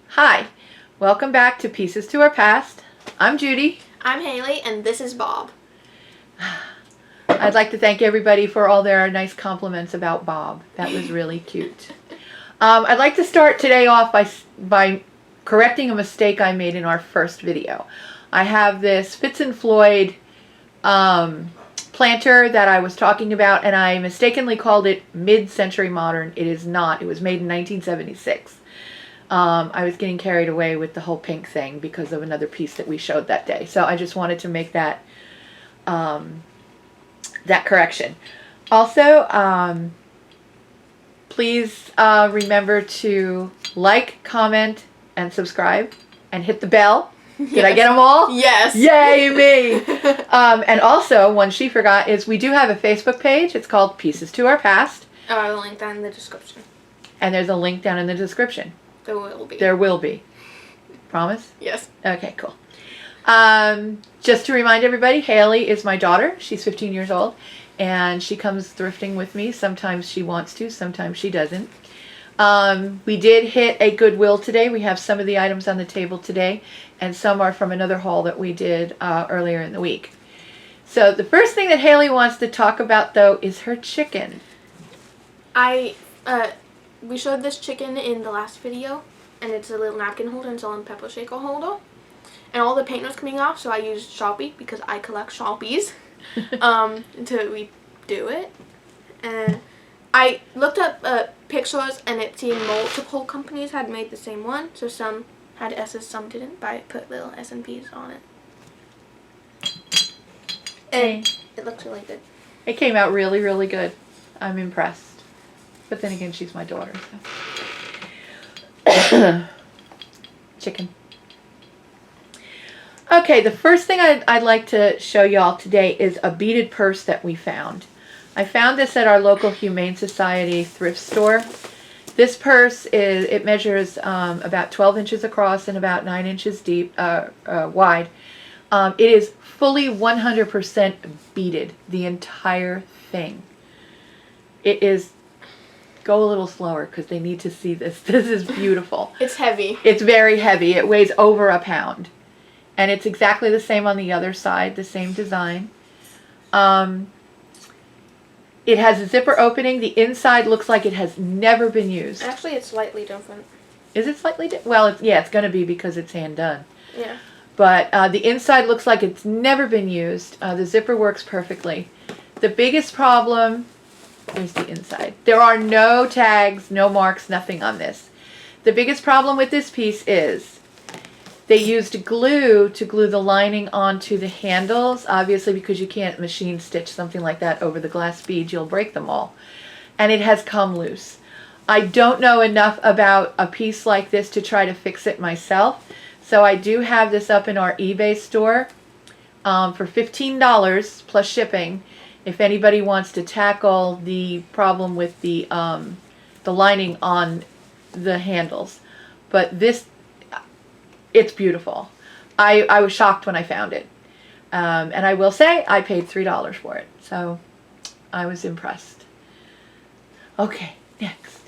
Hi, welcome back to Pieces to Our Past. I'm Judy. I'm Haley, and this is Bob. I'd like to thank everybody for all their nice compliments about Bob. That was really cute. I'd like to start today off by correcting a mistake I made in our first video. I have this Fitz and Floyd planter that I was talking about, and I mistakenly called it mid-century modern. It is not. It was made in 1976. I was getting carried away with the whole pink thing because of another piece that we showed that day. So I just wanted to make that that correction. Also, please remember to like, comment, and subscribe, and hit the bell. Did I get them all? Yes. Yay, me! And also, one she forgot is we do have a Facebook page. It's called Pieces to Our Past. Oh, I will link that in the description. And there's a link down in the description. There will be. There will be. Promise? Yes. Okay, cool. Just to remind everybody, Haley is my daughter. She's 15 years old, and she comes thrifting with me. Sometimes she wants to, sometimes she doesn't. We did hit a Goodwill today. We have some of the items on the table today, and some are from another haul that we did earlier in the week. So the first thing that Haley wants to talk about, though, is her chicken. We showed this chicken in the last video, and it's a little napkin holder and it's all in pepper shaker holder. And all the paint was coming off, so I used Sharpie because I collect Sharpies to redo it. And I looked up pictures, and it seemed multiple companies had made the same one. So some had S's, some didn't, but I put little S and P's on it. And it looks really good. It came out really, really good. I'm impressed. But then again, she's my daughter. So. Chicken. Okay, the first thing I'd like to show y'all today is a beaded purse that we found. I found this at our local Humane Society thrift store. This purse it measures about 12 inches across and about 9 inches deep, wide. It is fully 100% beaded, the entire thing. It is. Go a little slower because they need to see this. This is beautiful. It's heavy. It's very heavy. It weighs over a pound. And it's exactly the same on the other side, the same design. It has a zipper opening. The inside looks like it has never been used. Actually, it's slightly different. Is it slightly different? Well, it's going to be because it's hand done. Yeah. But the inside looks like it's never been used. The zipper works perfectly. The biggest problem... There's the inside. There are no tags, no marks, nothing on this. The biggest problem with this piece is they used glue to glue the lining onto the handles, obviously because you can't machine stitch something like that over the glass beads. You'll break them all. And it has come loose. I don't know enough about a piece like this to try to fix it myself. So I do have this up in our eBay store for $15 plus shipping. If anybody wants to tackle the problem with the lining on the handles. But this, it's beautiful. I was shocked when I found it. And I will say, I paid $3 for it. So, I was impressed. Okay, next.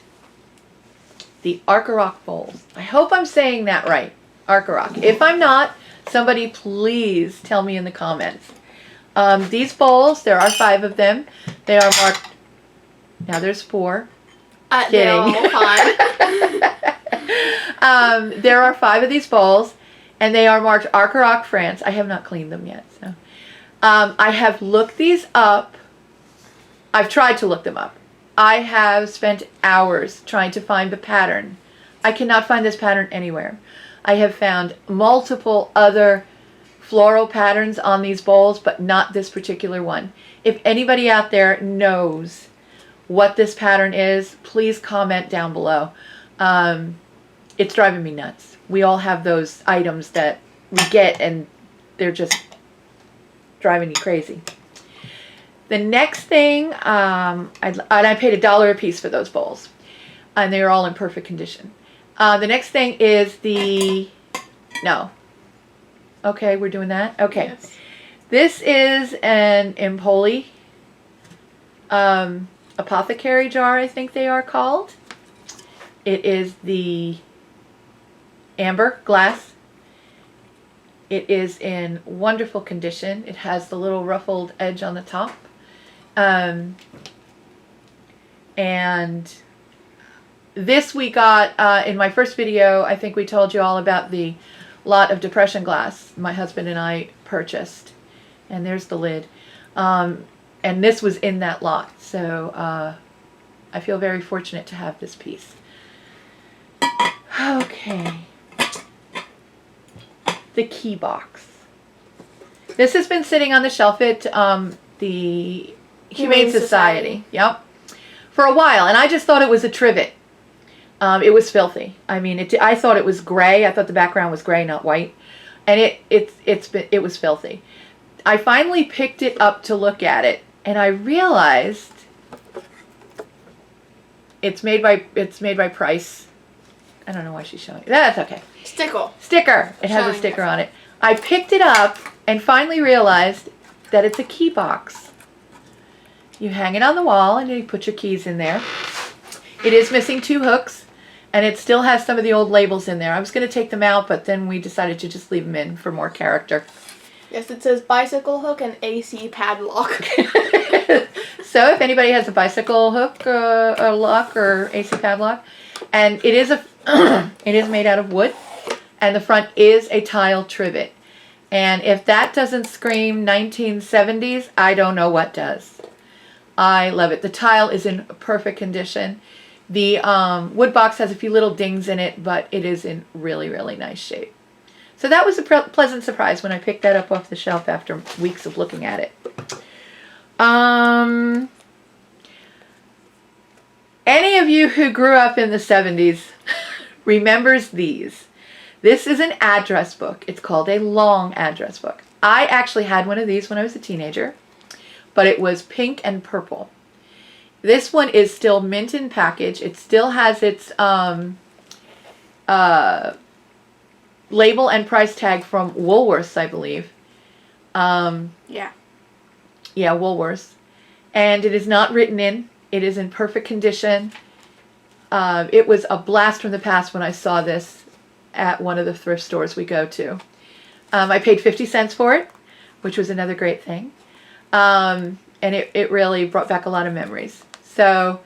The Arkarock bowls. I hope I'm saying that right. Arkarock. If I'm not, somebody please tell me in the comments. These bowls, there are 5 of them. They are marked. Now there's 4. Kidding. They're all fine. There are 5 of these bowls, and they are marked Arkarock, France. I have not cleaned them yet, so. I have looked these up. I've tried to look them up. I have spent hours trying to find the pattern. I cannot find this pattern anywhere. I have found multiple other floral patterns on these bowls, but not this particular one. If anybody out there knows what this pattern is, please comment down below. It's driving me nuts. We all have those items that we get and they're just driving you crazy. The next thing, I paid $1 a piece for those bowls, and they're all in perfect condition. The next thing is okay, we're doing that? Okay. Yes. This is an Empoli Apothecary Jar, I think they are called. It is the amber glass. It is in wonderful condition. It has the little ruffled edge on the top. And this we got in my first video. I think we told you all about the lot of depression glass my husband and I purchased. And there's the lid. And this was in that lot. So I feel very fortunate to have this piece. Okay. The key box. This has been sitting on the shelf at the Humane Society. Yep. For a while, and I just thought it was a trivet. It was filthy. I mean, I thought it was gray. I thought the background was gray, not white, and it was filthy. I finally picked it up to look at it, and I realized it's made by Price. I don't know why she's showing it. That's okay. Sticker. It has a sticker on it. I picked it up and finally realized that it's a key box. You hang it on the wall and you put your keys in there. It is missing 2 hooks, and it still has some of the old labels in there. I was going to take them out, but then we decided to just leave them in for more character. Yes, it says bicycle hook and AC padlock. So if anybody has a bicycle hook, a lock, or AC padlock, and it is it is made out of wood, and the front is a tile trivet. And if that doesn't scream 1970s, I don't know what does. I love it. The tile is in perfect condition. The wood box has a few little dings in it, but it is in really, really nice shape. So that was a pleasant surprise when I picked that up off the shelf after weeks of looking at it. Any of you who grew up in the 70s remembers these. This is an address book. It's called a long address book. I actually had one of these when I was a teenager, but it was pink and purple. This one is still mint in package. It still has its label and price tag from Woolworths, I believe. Yeah, Woolworths. And it is not written in. It is in perfect condition. It was a blast from the past when I saw this at one of the thrift stores we go to. I paid 50 cents for it, which was another great thing. And it really brought back a lot of memories. So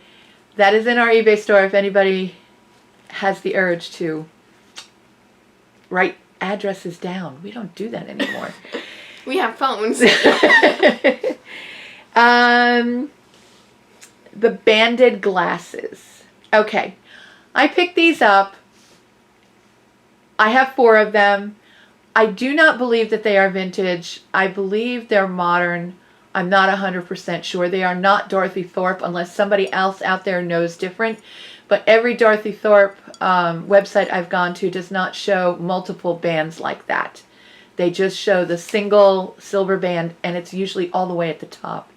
that is in our eBay store if anybody has the urge to write addresses down. We don't do that anymore. We have phones. The banded glasses. Okay. I picked these up. I have 4 of them. I do not believe that they are vintage. I believe they're modern. I'm not 100% sure. They are not Dorothy Thorpe unless somebody else out there knows different. But every Dorothy Thorpe website I've gone to does not show multiple bands like that. They just show the single silver band, and it's usually all the way at the top.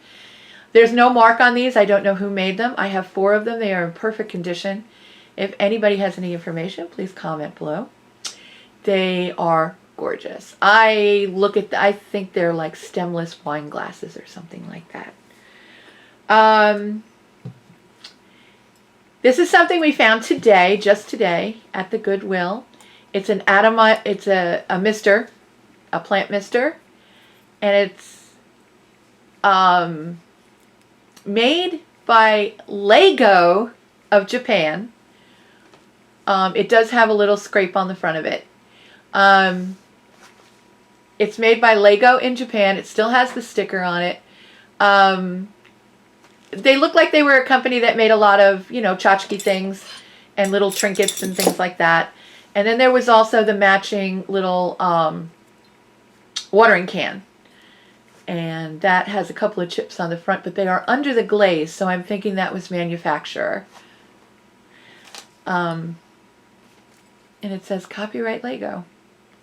There's no mark on these. I don't know who made them. I have 4 of them. They are in perfect condition. If anybody has any information, please comment below. They are gorgeous. I think they're like stemless wine glasses or something like that. This is something we found today, just today, at the Goodwill. It's an it's a mister, a plant mister, and it's made by Lego of Japan. It does have a little scrape on the front of it. It's made by Lego in Japan. It still has the sticker on it. They look like they were a company that made a lot of, tchotchke things and little trinkets and things like that. And then there was also the matching little watering can. And that has a couple of chips on the front, but they are under the glaze, so I'm thinking that was manufacturer. And it says copyright Lego.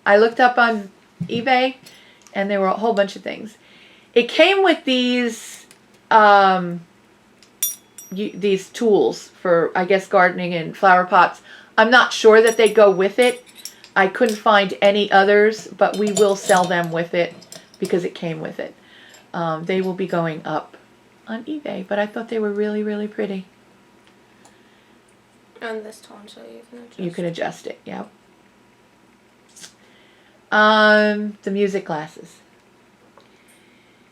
I looked up on eBay, and there were a whole bunch of things. It came with these tools for, I guess, gardening and flower pots. I'm not sure that they go with it. I couldn't find any others, but we will sell them with it because it came with it. They will be going up on eBay, but I thought they were really, really pretty. And this tone, so you can adjust. You can adjust it, yep. The music glasses.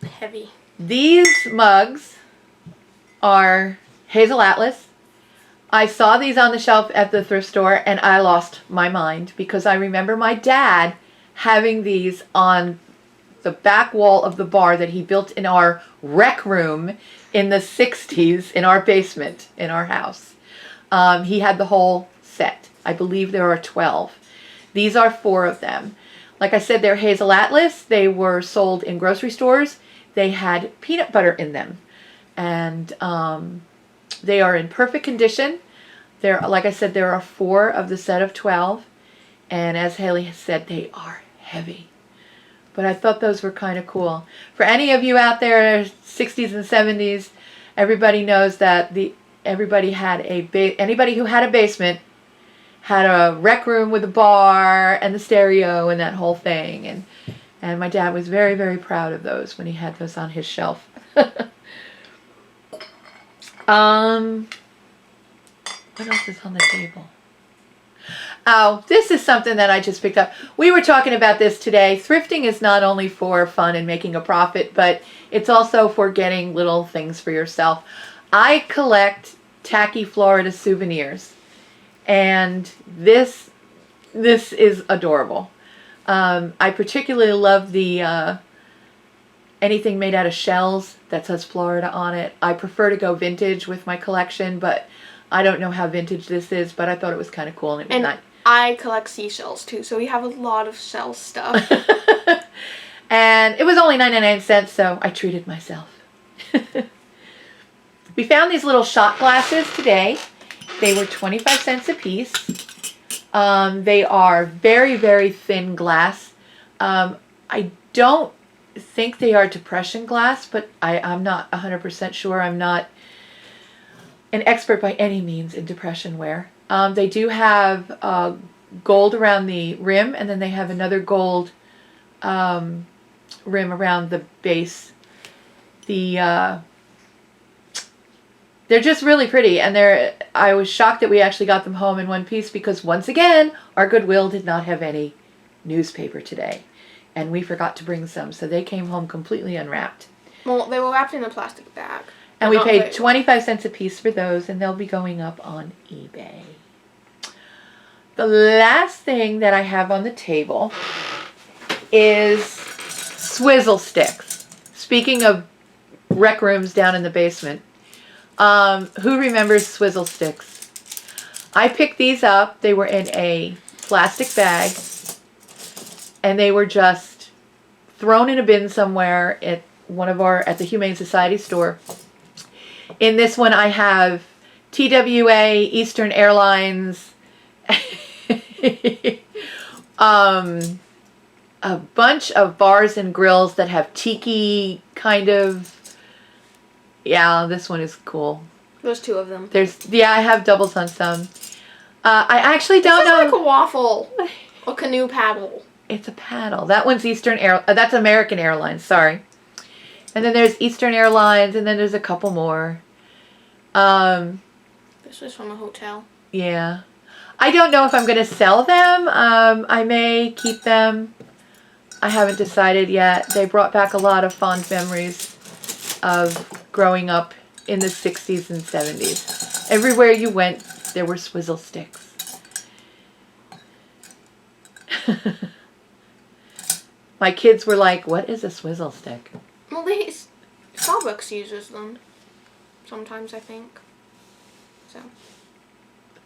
Heavy. These mugs are Hazel Atlas. I saw these on the shelf at the thrift store and I lost my mind because I remember my dad having these on the back wall of the bar that he built in our rec room in the 60s in our basement in our house. He had the whole set. I believe there are 12. These are 4 of them. Like I said, they're Hazel Atlas. They were sold in grocery stores. They had peanut butter in them. And they are in perfect condition. Like I said, there are 4 of the set of 12. And as Haley has said, they are heavy. But I thought those were kind of cool. For any of you out there, 60s and 70s, everybody knows that anybody who had a basement had a rec room with a bar and the stereo and that whole thing. And my dad was very, very proud of those when he had those on his shelf. What else is on the table? Oh, this is something that I just picked up. We were talking about this today. Thrifting is not only for fun and making a profit, but it's also for getting little things for yourself. I collect tacky Florida souvenirs, and this is adorable. I particularly love the anything made out of shells that says Florida on it. I prefer to go vintage with my collection, but I don't know how vintage this is, but I thought it was kind of cool. And it was nice. I collect seashells too, so we have a lot of shell stuff. And it was only 99 cents, so I treated myself. We found these little shot glasses today. They were 25 cents a piece. They are very, very thin glass. I don't think they are depression glass, but I'm not 100% sure. I'm not an expert by any means in depression wear. They do have gold around the rim, and then they have another gold rim around the base. They're just really pretty, and I was shocked that we actually got them home in one piece because once again, our Goodwill did not have any newspaper today, and we forgot to bring some, so they came home completely unwrapped. Well, they were wrapped in a plastic bag. And we paid 25 cents a piece for those, and they'll be going up on eBay. The last thing that I have on the table is Swizzle Sticks. Speaking of rec rooms down in the basement, who remembers Swizzle Sticks? I picked these up. They were in a plastic bag, and they were just thrown in a bin somewhere at at the Humane Society store. In this one, I have TWA, Eastern Airlines, a bunch of bars and grills that have tiki kind of. Yeah, this one is cool. There's 2 of them. I have doubles on some. I actually don't know. It's like a waffle, a canoe paddle. It's a paddle. That one's that's American Airlines. Sorry. And then there's Eastern Airlines, and then there's a couple more. This was from a hotel. Yeah. I don't know if I'm going to sell them. I may keep them. I haven't decided yet. They brought back a lot of fond memories of growing up in the 60s and 70s. Everywhere you went, there were Swizzle Sticks. My kids were like, what is a Swizzle Stick? Well, Starbucks uses them sometimes, I think. So.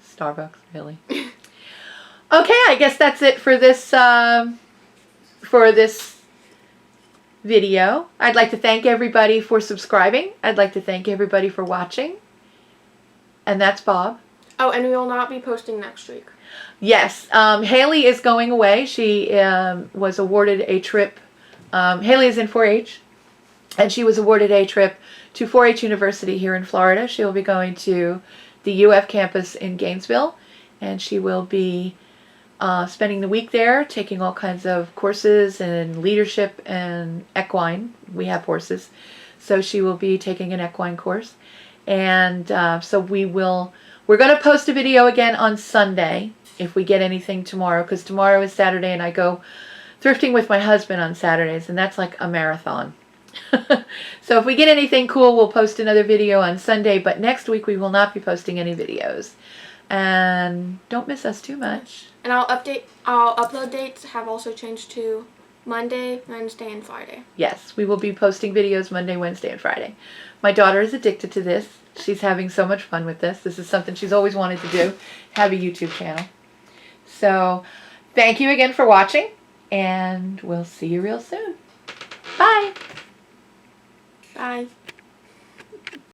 Starbucks, really? Okay, I guess that's it for this video. I'd like to thank everybody for subscribing. I'd like to thank everybody for watching. And that's Bob. Oh, and we will not be posting next week. Yes, Haley is going away. She was awarded a trip. Haley is in 4-H, and she was awarded a trip to 4-H University here in Florida. She will be going to the UF campus in Gainesville, and she will be spending the week there, taking all kinds of courses in leadership and equine. We have horses, so she will be taking an equine course. And so we're going to post a video again on Sunday if we get anything tomorrow, because tomorrow is Saturday and I go thrifting with my husband on Saturdays, and that's like a marathon. So if we get anything cool, we'll post another video on Sunday, but next week we will not be posting any videos. And don't miss us too much. And our upload dates have also changed to Monday, Wednesday, and Friday. Yes, we will be posting videos Monday, Wednesday, and Friday. My daughter is addicted to this. She's having so much fun with this. This is something she's always wanted to do, have a YouTube channel. So thank you again for watching, and we'll see you real soon. Bye. Bye.